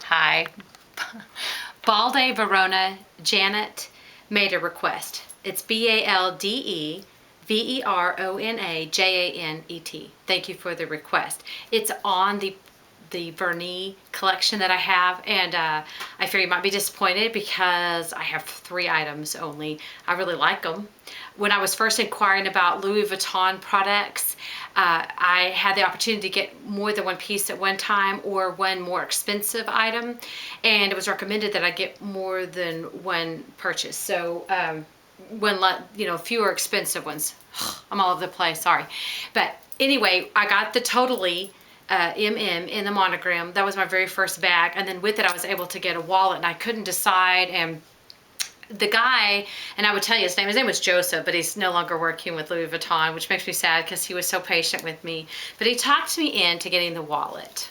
Hi. Balde Verona Janet made a request. It's BaldeVeronaJanet. Thank you for the request. It's on the Vernis collection that I have, and I fear you might be disappointed because I have 3 items only. I really like them. When I was first inquiring about Louis Vuitton products, I had the opportunity to get more than one piece at one time or one more expensive item, and it was recommended that I get more than one purchase. So fewer expensive ones. I'm all over the place, sorry. But anyway, I got the Totally MM in the monogram. That was my very first bag, and then with it I was able to get a wallet, and I couldn't decide. And the guy, and I would tell you his name was Joseph, but he's no longer working with Louis Vuitton, which makes me sad because he was so patient with me. But he talked me into getting the wallet,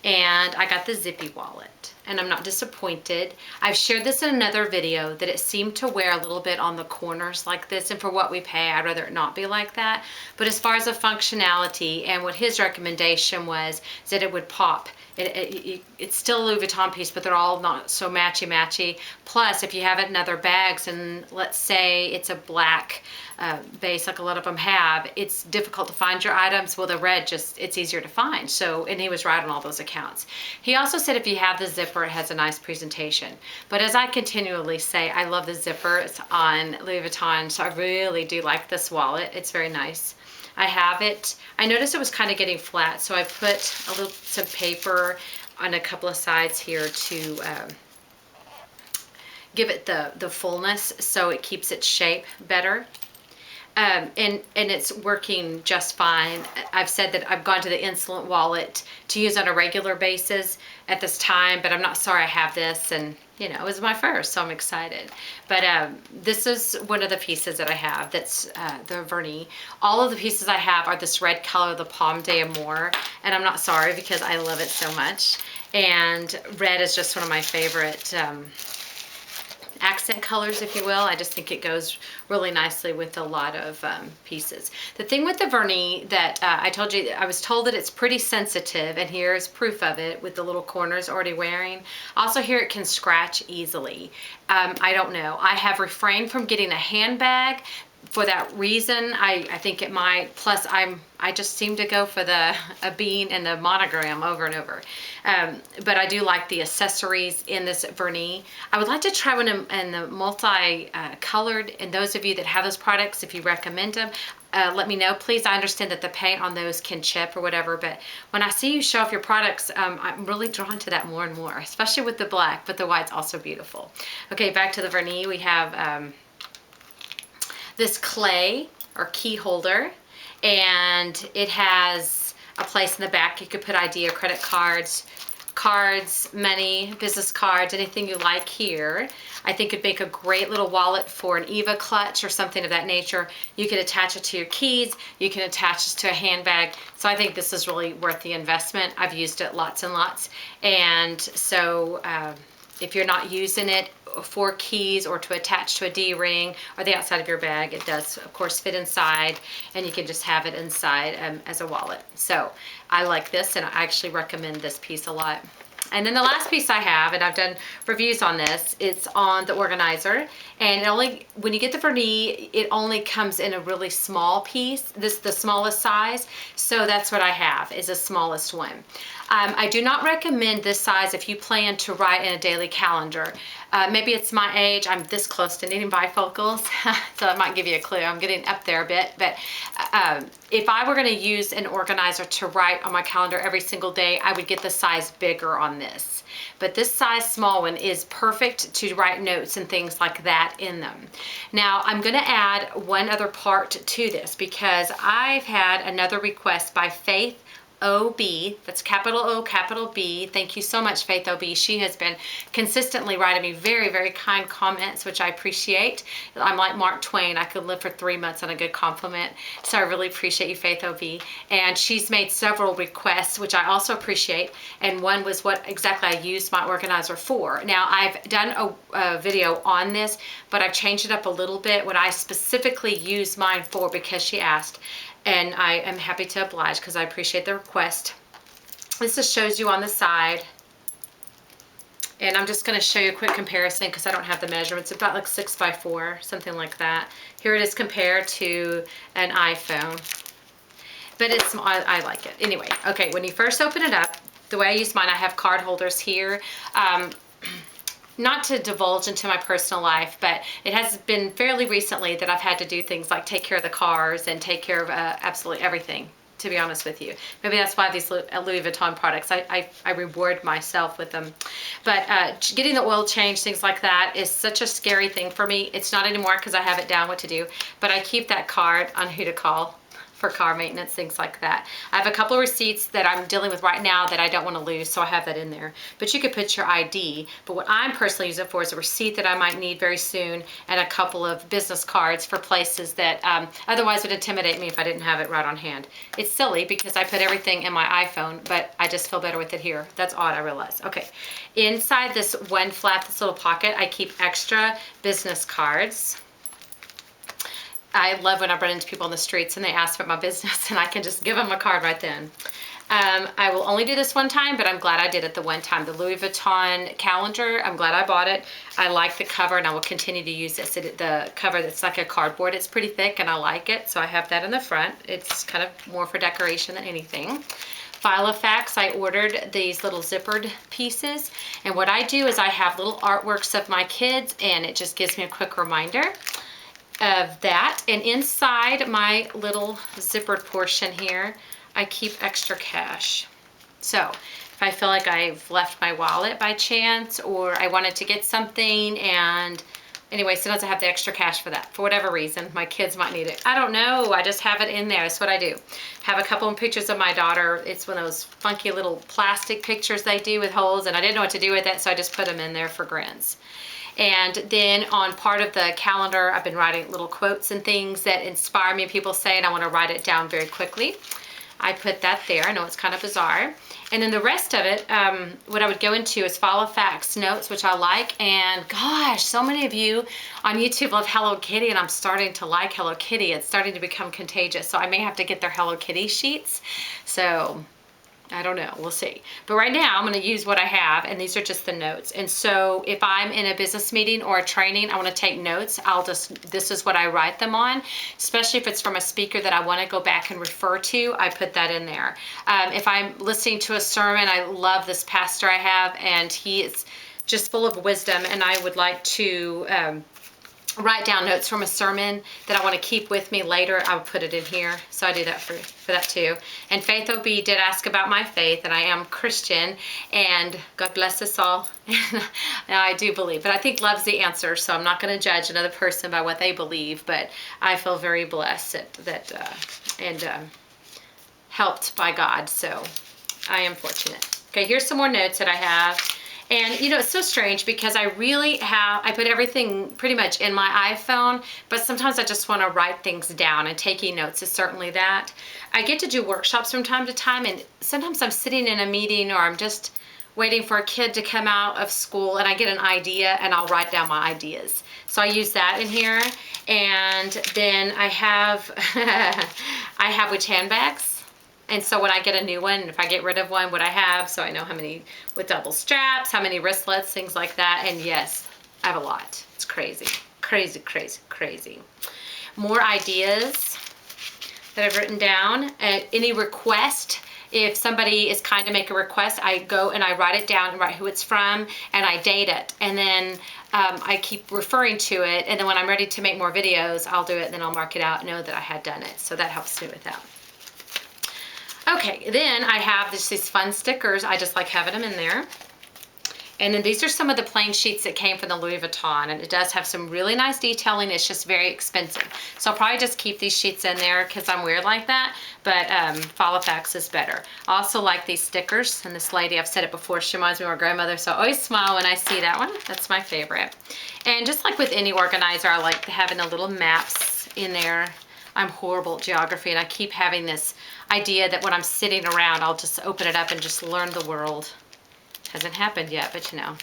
and I got the zippy wallet, and I'm not disappointed. I've shared this in another video that it seemed to wear a little bit on the corners like this, and for what we pay, I'd rather it not be like that. But as far as the functionality and what his recommendation was, is that it would pop. It's still a Louis Vuitton piece, but they're all not so matchy-matchy. Plus, if you have it in other bags, and let's say it's a black base like a lot of them have, it's difficult to find your items. Well, the red, it's easier to find. So, and he was right on all those accounts. He also said if you have the zipper, it has a nice presentation. But as I continually say, I love the zipper. It's on Louis Vuitton, so I really do like this wallet. It's very nice. I have it. I noticed it was kind of getting flat, so I put some paper on a couple of sides here to give it the fullness, so it keeps its shape better. And it's working just fine. I've said that I've gone to the Insolent wallet to use on a regular basis at this time, but I'm not sorry I have this, and it was my first, so I'm excited. But this is one of the pieces that I have that's the Vernis. All of the pieces I have are this red color, the Pomme d'Amour, and I'm not sorry because I love it so much. And red is just one of my favorite accent colors, if you will. I just think it goes really nicely with a lot of pieces. The thing with the Vernis that I told you, I was told that it's pretty sensitive, and here's proof of it with the little corners already wearing. Also here it can scratch easily. I don't know. I have refrained from getting a handbag for that reason. I think it might. Plus, I just seem to go for a bean and the monogram over and over. But I do like the accessories in this Vernis. I would like to try one in the multi-colored, and those of you that have those products, if you recommend them, let me know, please. I understand that the paint on those can chip or whatever, but when I see you show off your products, I'm really drawn to that more and more, especially with the black, but the white's also beautiful. Okay, back to the Vernis. We have this clay or key holder, and it has a place in the back. You could put ID or credit cards, money, business cards, anything you like here. I think it'd make a great little wallet for an Eva clutch or something of that nature. You could attach it to your keys. You can attach it to a handbag. So I think this is really worth the investment. I've used it lots and lots. And so if you're not using it for keys or to attach to a D-ring or the outside of your bag, it does of course fit inside, and you can just have it inside as a wallet. So I like this, and I actually recommend this piece a lot. And then the last piece I have, and I've done reviews on this, it's on the organizer, and when you get the Vernis, it only comes in a really small piece, the smallest size, so that's what I have, is the smallest one. I do not recommend this size if you plan to write in a daily calendar. Maybe it's my age, I'm this close to needing bifocals, so that might give you a clue. I'm getting up there a bit, but if I were going to use an organizer to write on my calendar every single day, I would get the size bigger on this. But this size small one is perfect to write notes and things like that in them. Now, I'm going to add one other part to this because I've had another request by Faith OB, that's capital O, capital B. Thank you so much, Faith OB. She has been consistently writing me very, very kind comments, which I appreciate. I'm like Mark Twain. I could live for 3 months on a good compliment. So I really appreciate you, Faith OB. And she's made several requests, which I also appreciate. And one was what exactly I used my organizer for. Now, I've done a video on this, but I've changed it up a little bit, what I specifically use mine for because she asked. And I am happy to oblige because I appreciate the request. This just shows you on the side And I'm just going to show you a quick comparison because I don't have the measurements. It's about like 6x4, something like that. Here it is compared to an iPhone. But I like it. Anyway, okay, when you first open it up, the way I use mine, I have card holders here. Not to divulge into my personal life, but it has been fairly recently that I've had to do things like take care of the cars and take care of absolutely everything, to be honest with you. Maybe that's why these Louis Vuitton products, I reward myself with them. But getting the oil change, things like that, is such a scary thing for me. It's not anymore because I have it down what to do, but I keep that card on who to call for car maintenance, things like that. I have a couple of receipts that I'm dealing with right now that I don't want to lose, so I have that in there. But you could put your ID, but what I'm personally using it for is a receipt that I might need very soon and a couple of business cards for places that otherwise would intimidate me if I didn't have it right on hand. It's silly because I put everything in my iPhone, but I just feel better with it here. That's odd, I realize. Okay, inside this one flap, this little pocket, I keep extra business cards. I love when I run into people on the streets and they ask about my business and I can just give them a card right then. I will only do this one time, but I'm glad I did it the one time. The Louis Vuitton calendar, I'm glad I bought it. I like the cover and I will continue to use this. The cover that's like a cardboard, it's pretty thick and I like it. So I have that in the front. It's kind of more for decoration than anything. Filofax, I ordered these little zippered pieces. And what I do is I have little artworks of my kids and it just gives me a quick reminder of that. And inside my little zippered portion here, I keep extra cash. So if I feel like I've left my wallet by chance or I wanted to get something, and anyway, sometimes I have the extra cash for that for whatever reason. My kids might need it. I don't know. I just have it in there. That's what I do. Have a couple of pictures of my daughter. It's one of those funky little plastic pictures they do with holes, and I didn't know what to do with it, so I just put them in there for grins. And then on part of the calendar, I've been writing little quotes and things that inspire me. People say, and I want to write it down very quickly. I put that there. I know it's kind of bizarre. And then the rest of it, what I would go into is Filofax notes, which I like. And gosh, so many of you on YouTube love Hello Kitty, and I'm starting to like Hello Kitty. It's starting to become contagious. So I may have to get their Hello Kitty sheets. So I don't know, we'll see. But right now I'm gonna use what I have, and these are just the notes. And so if I'm in a business meeting or a training, I wanna take notes, this is what I write them on, especially if it's from a speaker that I wanna go back and refer to, I put that in there. If I'm listening to a sermon, I love this pastor I have, and he is just full of wisdom, and I would like to write down notes from a sermon that I want to keep with me later. I'll put it in here. So I do that for that too. And Faith OB did ask about my faith, and I am Christian, and God bless us all. And I do believe, but I think love's the answer, so I'm not going to judge another person by what they believe, but I feel very blessed and helped by God, so I am fortunate. Okay, here's some more notes that I have. And you know, it's so strange because I put everything pretty much in my iPhone, but sometimes I just want to write things down, and taking notes is certainly that. I get to do workshops from time to time, and sometimes I'm sitting in a meeting or I'm just waiting for a kid to come out of school and I get an idea and I'll write down my ideas. So I use that in here. And then I have, I have which handbags. And so when I get a new one, if I get rid of one, what I have, so I know how many with double straps, how many wristlets, things like that. And yes, I have a lot. It's crazy, crazy, crazy, crazy. More ideas that I've written down. Any request, if somebody is kind to make a request, I go and I write it down and write who it's from, and I date it. And then I keep referring to it. And then when I'm ready to make more videos, I'll do it, and then I'll mark it out and know that I had done it. So that helps me with that. Okay, then I have these fun stickers. I just like having them in there. And then these are some of the plain sheets that came from the Louis Vuitton, and it does have some really nice detailing. It's just very expensive. So I'll probably just keep these sheets in there because I'm weird like that, but Filofax is better. I also like these stickers, and this lady, I've said it before, she reminds me of our grandmother, so I always smile when I see that one. That's my favorite. And just like with any organizer, I like having the little maps in there. I'm horrible at geography, and I keep having this idea that when I'm sitting around, I'll just open it up and just learn the world. Hasn't happened yet, but you know.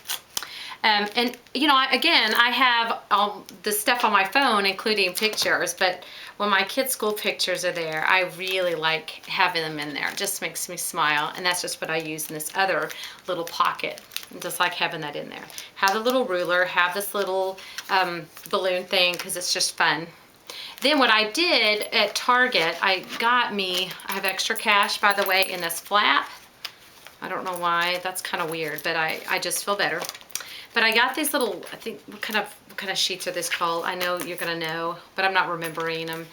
And you know, again, I have all the stuff on my phone, including pictures, but when my kids' school pictures are there, I really like having them in there. It just makes me smile, and that's just what I use in this other little pocket. I just like having that in there. Have the little ruler, have this little balloon thing because it's just fun. Then what I did at Target, I have extra cash, by the way, in this flap. I don't know why, that's kind of weird, but I just feel better. But I got these little, I think, what kind of sheets are this called? I know you're gonna know, but I'm not remembering them.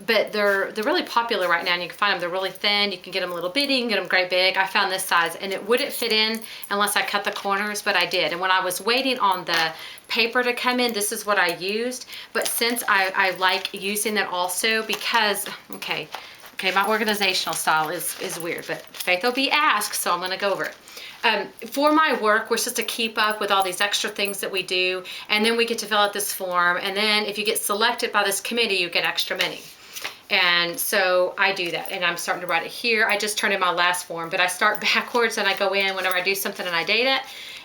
But they're really popular right now, and you can find them. They're really thin. You can get them a little bitty, you can get them great big. I found this size, and it wouldn't fit in unless I cut the corners, but I did. And when I was waiting on the paper to come in, this is what I used. But since I like using that also because, okay, my organizational style is weird, but Faith will be asked, so I'm gonna go over it. For my work, we're supposed to keep up with all these extra things that we do, and then we get to fill out this form, and then if you get selected by this committee, you get extra money. And so I do that, and I'm starting to write it here. I just turned in my last form, but I start backwards and I go in whenever I do something and I date it,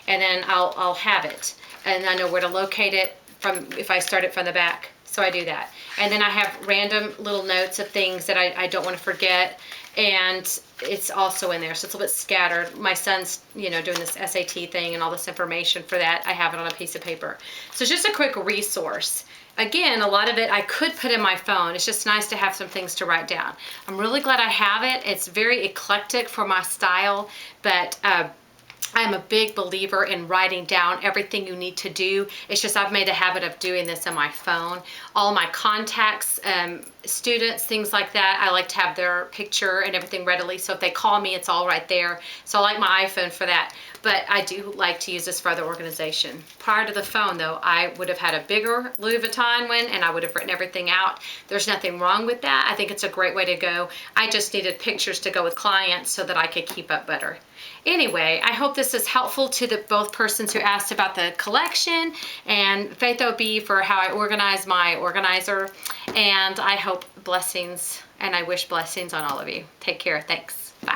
and then I'll have it, and I know where to locate it from if I start it from the back. So I do that, and then I have random little notes of things that I don't want to forget, and it's also in there, so it's a little bit scattered. My son's, doing this SAT thing and all this information for that. I have it on a piece of paper. So it's just a quick resource. Again, a lot of it I could put in my phone. It's just nice to have some things to write down. I'm really glad I have it. It's very eclectic for my style, but I'm a big believer in writing down everything you need to do. It's just I've made a habit of doing this on my phone. All my contacts, students, things like that, I like to have their picture and everything readily. So if they call me, it's all right there. So I like my iPhone for that. But I do like to use this for other organization. Prior to the phone, though, I would have had a bigger Louis Vuitton one, and I would have written everything out. There's nothing wrong with that. I think it's a great way to go. I just needed pictures to go with clients so that I could keep up better. Anyway, I hope this is helpful to the both persons who asked about the collection, and Faith OB for how I organize my organizer. And I hope blessings, and I wish blessings on all of you. Take care. Thanks. Bye.